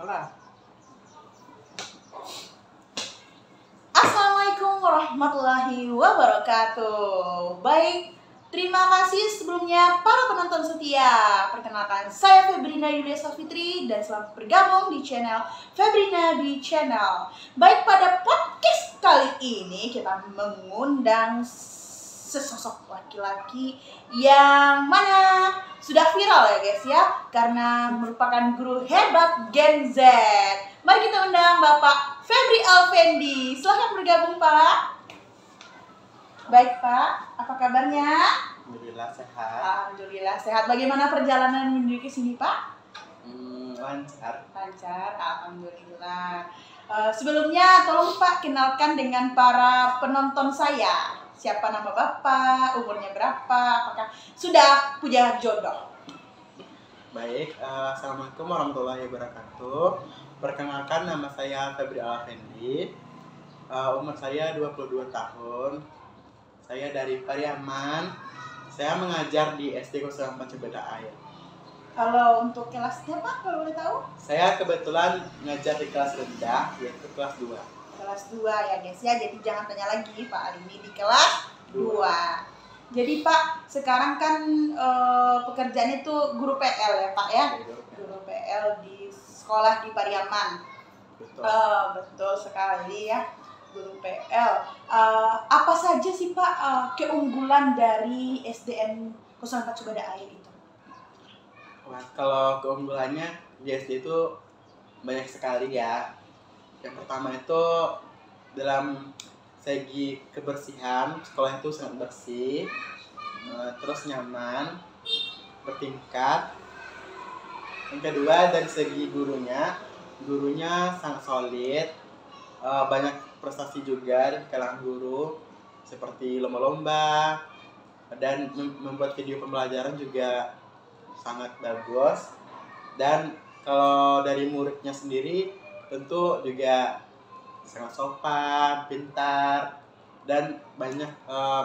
Alah. Assalamualaikum warahmatullahi wabarakatuh. Baik, terima kasih sebelumnya para penonton setia. Perkenalkan, saya Febrina Yulia Safitri dan selamat bergabung di channel Febrina di Channel. Baik, pada podcast kali ini kita mengundang sesosok laki-laki yang mana sudah viral ya guys ya, karena merupakan guru hebat Gen Z. Mari kita undang Bapak Febri Alfendi. Silahkan bergabung Pak. Baik Pak, apa kabarnya? Alhamdulillah sehat. Alhamdulillah sehat. Bagaimana perjalanan menuju ke sini Pak? Lancar. Lancar, alhamdulillah. Sebelumnya tolong Pak kenalkan dengan para penonton saya. Siapa nama Bapak, umurnya berapa, apakah sudah punya jodoh? Baik, assalamualaikum warahmatullahi wabarakatuh. Perkenalkan, nama saya Febri Alfendi. Umur saya 22 tahun. Saya dari Pariaman. Saya mengajar di SD 04 Cibeda Air. Kalau untuk kelasnya Pak, kalau boleh tahu? Saya kebetulan ngajar di kelas rendah, yaitu kelas 2. Kelas 2 ya guys ya, jadi jangan tanya lagi Pak Alimi di kelas 2. Jadi Pak, sekarang kan pekerjaan itu guru PL ya Pak ya? Guru PL di sekolah di Pariaman. Betul. Betul sekali ya, guru PL. Apa saja sih Pak keunggulan dari SDN 04 Cibeda Air itu? Wah, kalau keunggulannya di SD itu banyak sekali ya. Yang pertama itu dalam segi kebersihan, sekolah itu sangat bersih, terus nyaman, bertingkat. Yang kedua dari segi gurunya sangat solid, banyak prestasi juga di kalangan guru, seperti lomba-lomba, dan membuat video pembelajaran juga sangat bagus. Dan kalau dari muridnya sendiri tentu juga sangat sopan, pintar, dan banyak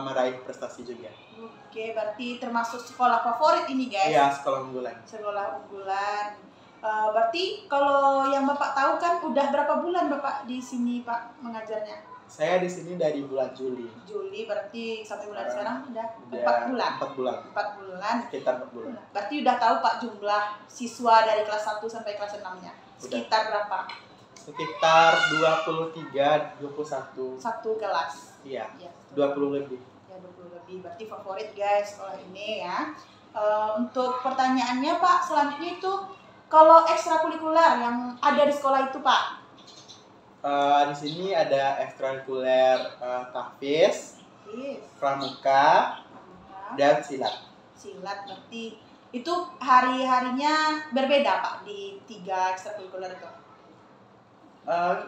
meraih prestasi juga. Oke, berarti termasuk sekolah favorit ini guys? Iya, sekolah unggulan. Sekolah unggulan. Berarti kalau yang Bapak tahu kan udah berapa bulan Bapak di sini Pak mengajarnya? Saya di sini dari bulan Juli. Juli, berarti sampai bulan sekarang udah 4 Udah bulan? 4 bulan. 4 bulan. Sekitar 4 bulan. Berarti udah tahu Pak jumlah siswa dari kelas 1 sampai kelas 6-nya? Sekitar berapa? Sekitar 23, 21. Satu kelas? Iya, Ya, 20 lebih. Ya, 20 lebih. Berarti favorit guys sekolah ini ya. Untuk pertanyaannya Pak, selanjutnya itu kalau ekstrakurikuler yang ada di sekolah itu Pak? Di sini ada ekstrakurikuler tahfiz, pramuka, dan silat. Silat, berarti itu hari-harinya berbeda Pak di 3 ekstrakurikuler itu?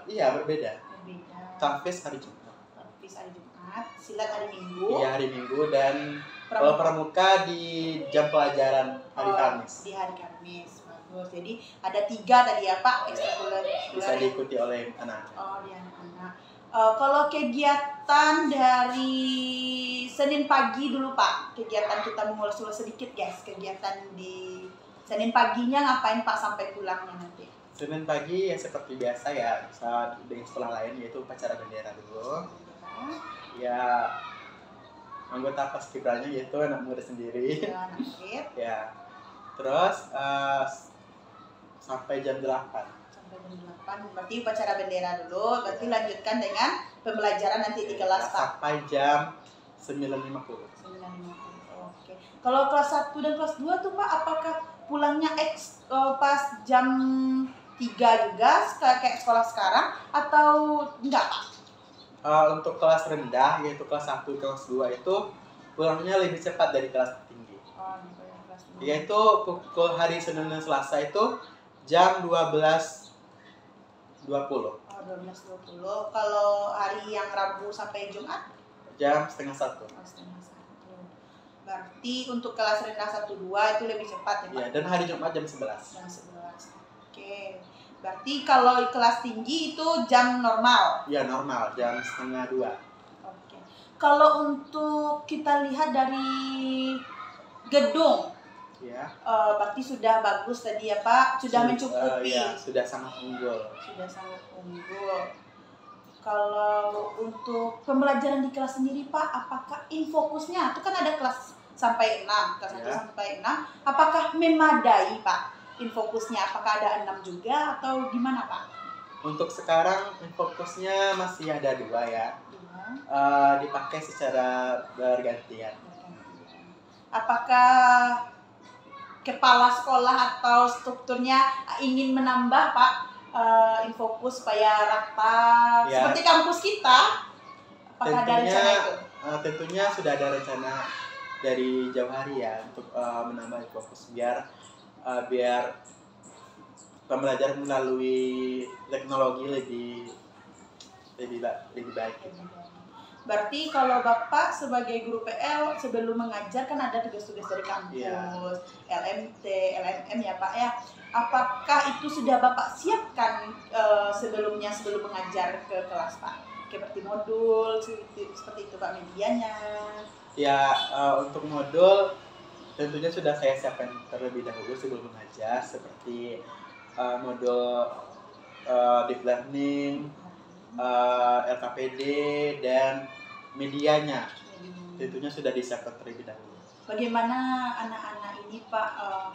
Iya, berbeda. Berbeda. Tahfiz hari Jumat. Tahfiz hari Jumat, silat hari Minggu. Iya, hari Minggu, dan kalau pramuka di jam pelajaran hari Kamis. Di hari Kamis, bagus. Jadi ada 3 tadi ya Pak ekstrakurikuler. Bisa diikuti oleh anak. Oh, di anak-anak. Kalau kegiatan dari Senin pagi dulu Pak, kegiatan kita mengulas-ulas sedikit guys. Kegiatan di Senin paginya ngapain Pak sampai pulangnya nanti? Senin pagi ya seperti biasa ya, saat dengan sekolah lain, yaitu upacara bendera dulu. Ya, anggota paskibranya yaitu anak murid sendiri. Ya, anak murid. Ya, terus sampai jam 8. Sampai jam 8, berarti upacara bendera dulu, berarti lanjutkan dengan pembelajaran nanti di kelas Pak. Sampai jam 9.50. 9.50. Oke. Kalau kelas 1 dan kelas 2 tuh Pak, apakah pulangnya pas jam 3 juga kayak sekolah sekarang atau enggak Pak? Untuk kelas rendah, yaitu kelas 1, kelas 2 itu pulangnya lebih cepat dari kelas tinggi. Oh, kelas 2. Yaitu pukul hari Senin dan Selasa itu jam 12.20. 12.20. Kalau hari yang Rabu sampai Jumat? Jam setengah 1. Setengah 1. Berarti untuk kelas rendah 1, 2 itu lebih cepat ya Pak? Ya, dan hari Jumat jam 11. Jam 11. Oke. Berarti kalau kelas tinggi itu jam normal? Ya, normal, jam setengah 2. Oke. Kalau untuk kita lihat dari gedung Ya. Berarti sudah bagus tadi ya Pak, sudah mencukupi. Ya, sudah sangat unggul. Sudah sangat unggul. Kalau untuk pembelajaran di kelas sendiri Pak, apakah infokusnya itu kan ada kelas sampai 6, kelas 1 Ya. sampai 6, apakah memadai Pak infokusnya? Apakah ada 6 juga atau gimana Pak? Untuk sekarang fokusnya masih ada 2 ya. Dipakai secara bergantian. Apakah kepala sekolah atau strukturnya ingin menambah Pak infokus supaya rata Ya. seperti kampus kita? Apakah ada rencana itu? Tentunya sudah ada rencana dari jauh hari ya untuk menambah fokus biar pembelajaran melalui teknologi lebih baik. Berarti kalau Bapak sebagai guru PL sebelum mengajar kan ada tugas-tugas dari kampus, Iya. LMT, LMM ya Pak ya. Apakah itu sudah Bapak siapkan sebelum mengajar ke kelas Pak? Seperti modul, seperti itu Pak, medianya. Ya, untuk modul tentunya sudah saya siapkan terlebih dahulu sebelum mengajar, seperti modul deep learning, LKPD, dan medianya. Tentunya sudah disiapkan terlebih dahulu. Bagaimana anak-anak ini Pak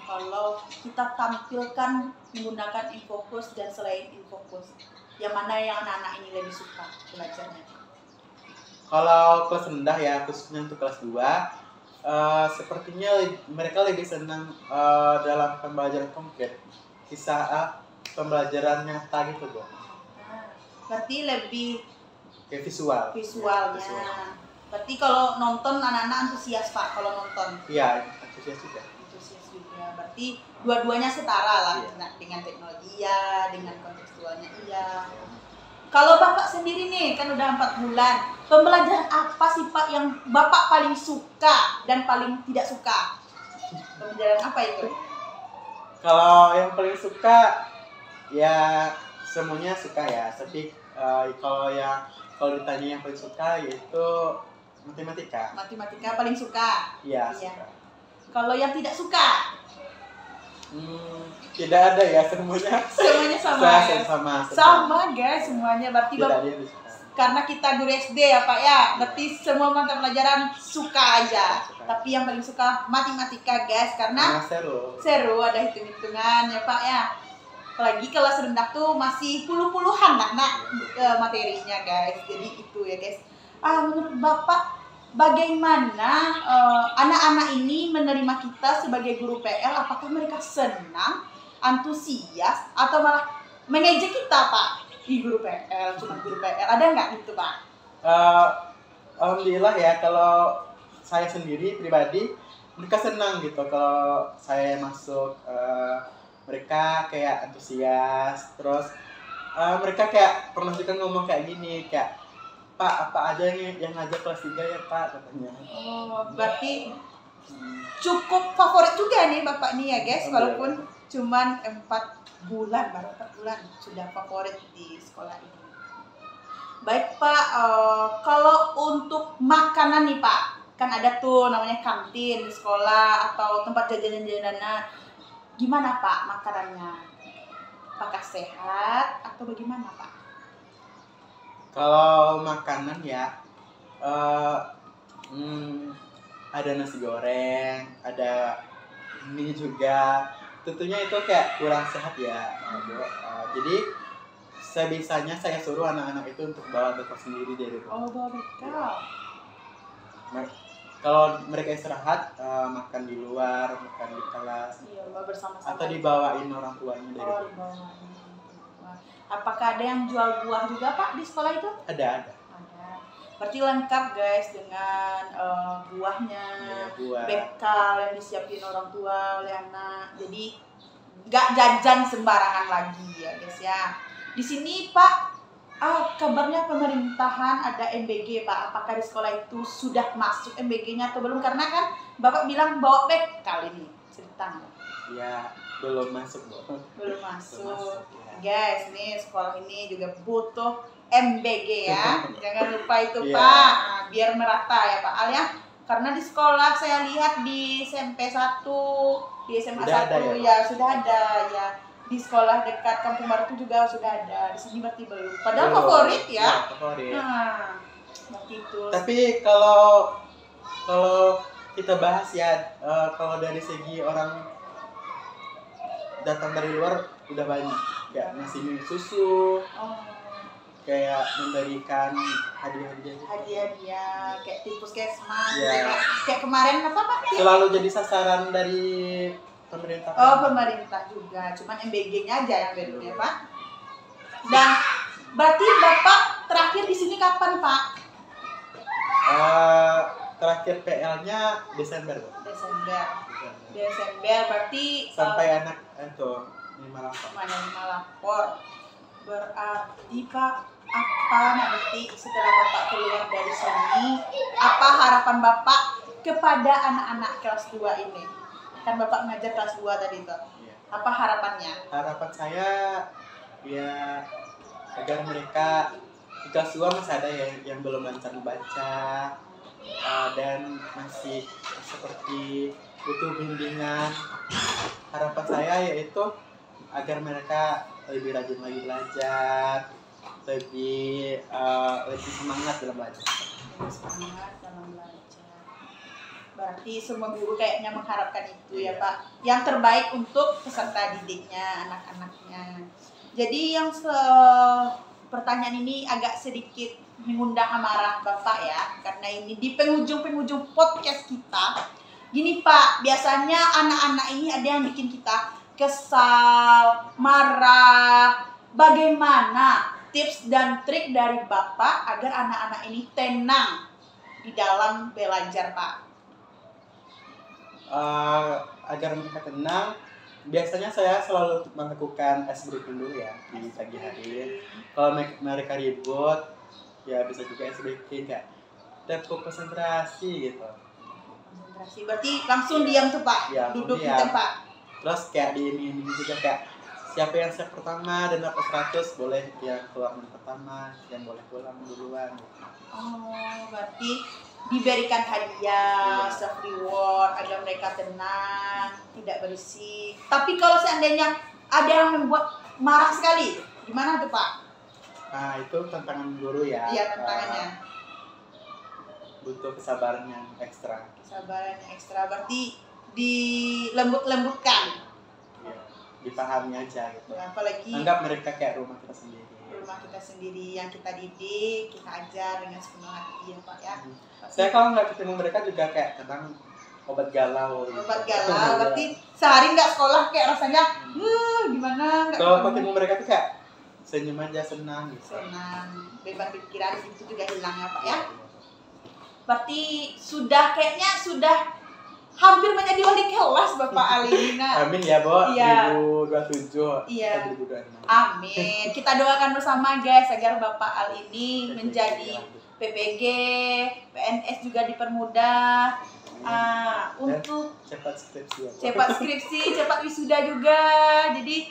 kalau kita tampilkan menggunakan infokus dan selain infokus, yang mana yang anak-anak ini lebih suka belajarnya? Kalau kelas rendah ya, khususnya untuk kelas 2, sepertinya mereka lebih senang dalam pembelajaran konkret, kisah pembelajaran nyata gitu Bu. Berarti lebih Kayak visualnya. Visual. Berarti kalau nonton anak-anak antusias Pak kalau nonton. Iya, antusias juga. Antusias juga. Berarti dua-duanya setara lah Iya. dengan teknologi ya, dengan kontekstualnya iya. Kalau Bapak sendiri nih kan udah 4 bulan, pembelajaran apa sih Pak yang Bapak paling suka dan paling tidak suka? Pembelajaran apa itu? Kalau yang paling suka ya semuanya suka ya, tapi kalau ditanya yang paling suka yaitu matematika. Matematika paling suka. Iya. Iya. Suka. Kalau yang tidak suka? Tidak ada ya, semuanya. Semuanya sama. Sama guys semuanya. Berarti Tidak Bapak, ada yang suka. karena kita guru SD ya Pak ya, berarti semua mata pelajaran suka aja. Suka. Tapi yang paling suka matematika guys, karena Seru. ada hitung-hitungan ya Pak ya. Apalagi kelas rendah tuh masih puluh-puluhan materinya guys. Jadi itu ya guys. Menurut Bapak bagaimana anak-anak ini menerima kita sebagai guru PL? Apakah mereka senang, antusias, atau malah mengejek kita Pak? Guru PL, cuma guru PL, ada nggak gitu Pak? Alhamdulillah ya, kalau saya sendiri pribadi mereka senang gitu kalau saya masuk. Mereka kayak antusias, terus mereka kayak pernah juga ngomong kayak gini, kayak Pak, apa aja yang ngajak kelas 3 ya Pak, katanya. Oh, berarti cukup favorit juga nih Bapak nih ya guys, walaupun cuman 4 bulan, baru 4 bulan sudah favorit di sekolah ini. Baik Pak, kalau untuk makanan nih Pak, kan ada tuh namanya kantin di sekolah atau tempat jajanan-jajanan. Gimana Pak makanannya? Apakah sehat atau bagaimana Pak? Kalau makanan ya, ada nasi goreng, ada mie juga. Tentunya itu kayak kurang sehat ya, Bu. Jadi sebisanya saya suruh anak-anak itu untuk bawa bekal sendiri dari rumah. Oh, bawa bekal. Kalau mereka istirahat, makan di luar, makan di kelas, Iya, bersama-sama. atau dibawain orang tuanya dari rumah. Dibawain. Apakah ada yang jual buah juga Pak di sekolah itu? Ada. Berarti lengkap guys dengan buahnya, Buah. bekal yang disiapin orang tua oleh anak. Jadi nggak jajan sembarangan lagi ya guys ya. Di sini Pak, kabarnya pemerintahan ada MBG Pak. Apakah di sekolah itu sudah masuk MBG-nya atau belum? Karena kan Bapak bilang bawa bekal ini ceritanya. Ya, belum masuk, Bu. Belum masuk. Ya. Guys, nih sekolah ini juga butuh MBG ya. Jangan lupa itu Iya. Pak. Biar merata ya Pak Al ya. Karena di sekolah saya lihat di SMP 1 Di SMA Sudah 1 ada ya? ya sudah ada ya. Di sekolah dekat Kampung Baru itu juga sudah ada. Di sini berarti belum. Padahal Belum. favorit ya. Favorit. Nah, berarti itu. Tapi kalau kita bahas ya, kalau dari segi orang datang dari luar udah banyak, kayak ngasih minum susu, Oh. kayak memberikan hadiah-hadiah gitu. Hadiah kayak tim puskesmas Iya. kayak kemarin apa Pak? Selalu jadi sasaran dari pemerintah. Oh, pemerintah juga, cuman MBG-nya aja yang baru ya Pak. Dan berarti Bapak terakhir di sini kapan Pak? Terakhir PL-nya Desember, Bu. Desember berarti Sampai anak itu 5 mana lapor. Berarti Pak, apa nanti setelah Bapak keluar dari sini, apa harapan Bapak kepada anak-anak kelas 2 ini? Kan Bapak mengajar kelas 2 tadi Pak. Iya. Apa harapannya? Harapan saya ya agar mereka di kelas 2 masih ada yang belum lancar membaca, dan masih seperti butuh bimbingan. Harapan saya yaitu agar mereka lebih rajin lagi belajar, lebih semangat dalam belajar. Semangat dalam belajar. Berarti semua guru kayaknya mengharapkan itu ya Iya. Pak. Yang terbaik untuk peserta didiknya, anak-anaknya. Jadi yang pertanyaan ini agak sedikit mengundang amarah Bapak ya, karena ini di penghujung podcast kita. Gini Pak, biasanya anak-anak ini ada yang bikin kita kesal, marah. Bagaimana tips dan trik dari Bapak agar anak-anak ini tenang di dalam belajar Pak? Agar mereka tenang, biasanya saya selalu melakukan ice breaking dulu ya di pagi hari. Kalau mereka ribut, ya bisa juga ice breaking, kayak tempo konsentrasi gitu. Konsentrasi, berarti langsung diam tuh Pak, Ya, duduk di diam. tempat. Terus kayak di ini juga kayak siapa yang siap pertama dan dapat 100 boleh yang keluar menit pertama, yang boleh pulang duluan gitu. Oh, berarti diberikan hadiah, Iya. self reward agar mereka tenang, tidak berisik. Tapi kalau seandainya ada yang membuat marah sekali, gimana tuh Pak? Nah itu tantangan guru ya. Iya, tantangannya. Butuh kesabaran yang ekstra. Kesabaran yang ekstra, berarti dilembut-lembutkan. Ya, dipahami aja gitu. Apalagi Anggap mereka kayak rumah kita sendiri. rumah kita sendiri yang kita didik, kita ajar dengan sepenuh hati ya Pak ya. Saya kalau nggak ketemu mereka juga kayak tentang obat galau. Gitu. Obat galau, berarti sehari nggak sekolah kayak rasanya, gimana? Nggak Kalau ketemu. ketemu mereka tuh kayak senyum aja, senang gitu. Senang, beban pikiran itu juga hilang ya Pak ya. Berarti kayaknya sudah hampir menjadi wali kelas Bapak Alina. Amin ya, Bo. Iya. 2027. Iya. 2026. Amin. Kita doakan bersama guys agar Bapak Al ini menjadi PPG, PNS juga dipermudah. Untuk cepat skripsi. Ya, cepat skripsi, cepat wisuda juga. Jadi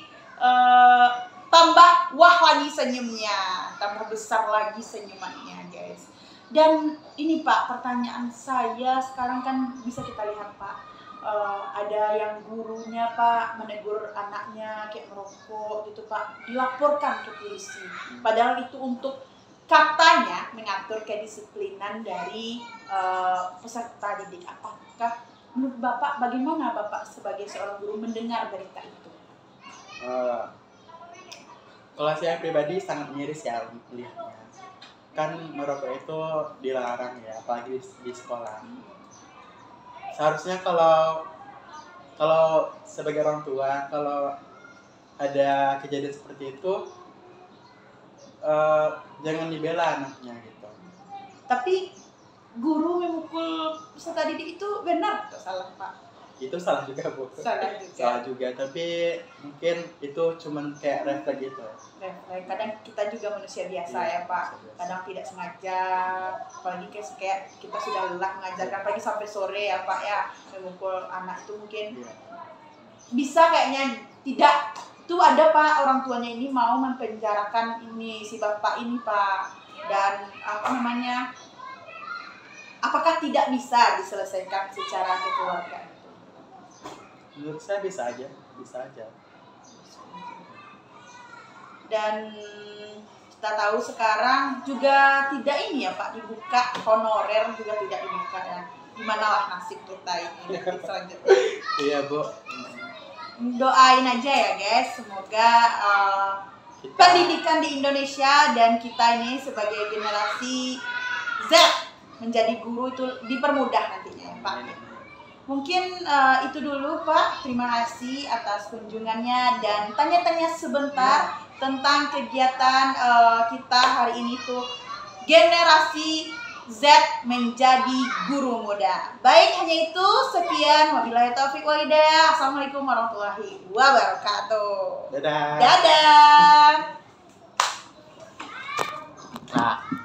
tambah wah lagi senyumnya, tambah besar lagi senyumannya guys. Dan ini Pak, pertanyaan saya sekarang kan bisa kita lihat Pak, ada yang gurunya Pak menegur anaknya kayak merokok gitu Pak, dilaporkan ke polisi. Padahal itu untuk katanya mengatur kedisiplinan dari peserta didik. Apakah menurut Bapak, bagaimana Bapak sebagai seorang guru mendengar berita itu? Kalau saya pribadi sangat miris ya melihatnya. Kan merokok itu dilarang ya, apalagi di sekolah. Seharusnya kalau sebagai orang tua, kalau ada kejadian seperti itu, jangan dibela anaknya gitu. Tapi guru memukul peserta didik itu benar atau salah Pak? Itu salah juga, Bu. Salah juga. Salah juga, tapi mungkin itu cuman kayak refleks gitu. Refleks. Kadang kita juga manusia biasa Iya, ya Pak. manusia biasa. Kadang tidak sengaja, apalagi kayak kita sudah lelah mengajarkan pagi sampai sore ya Pak ya, memukul anak itu mungkin Iya. bisa kayaknya tidak. Itu ada Pak, orang tuanya ini mau mempenjarakan ini si bapak ini Pak, dan apakah tidak bisa diselesaikan secara kekeluargaan? Menurut saya bisa aja, bisa aja. Dan kita tahu sekarang juga tidak ini ya Pak, dibuka honorer juga tidak dibuka ya. Gimana lah nasib kita ini nanti selanjutnya. Iya Bu. Doain aja ya guys, semoga pendidikan di Indonesia dan kita ini sebagai generasi Z menjadi guru itu dipermudah nantinya ya Pak. Mungkin itu dulu Pak, terima kasih atas kunjungannya dan tanya-tanya sebentar tentang kegiatan kita hari ini tuh generasi Z menjadi guru muda. Baik, hanya itu. Sekian. Wabillahi taufiq wal hidayah. Assalamualaikum warahmatullahi wabarakatuh. Dadah. Dadah. Nah.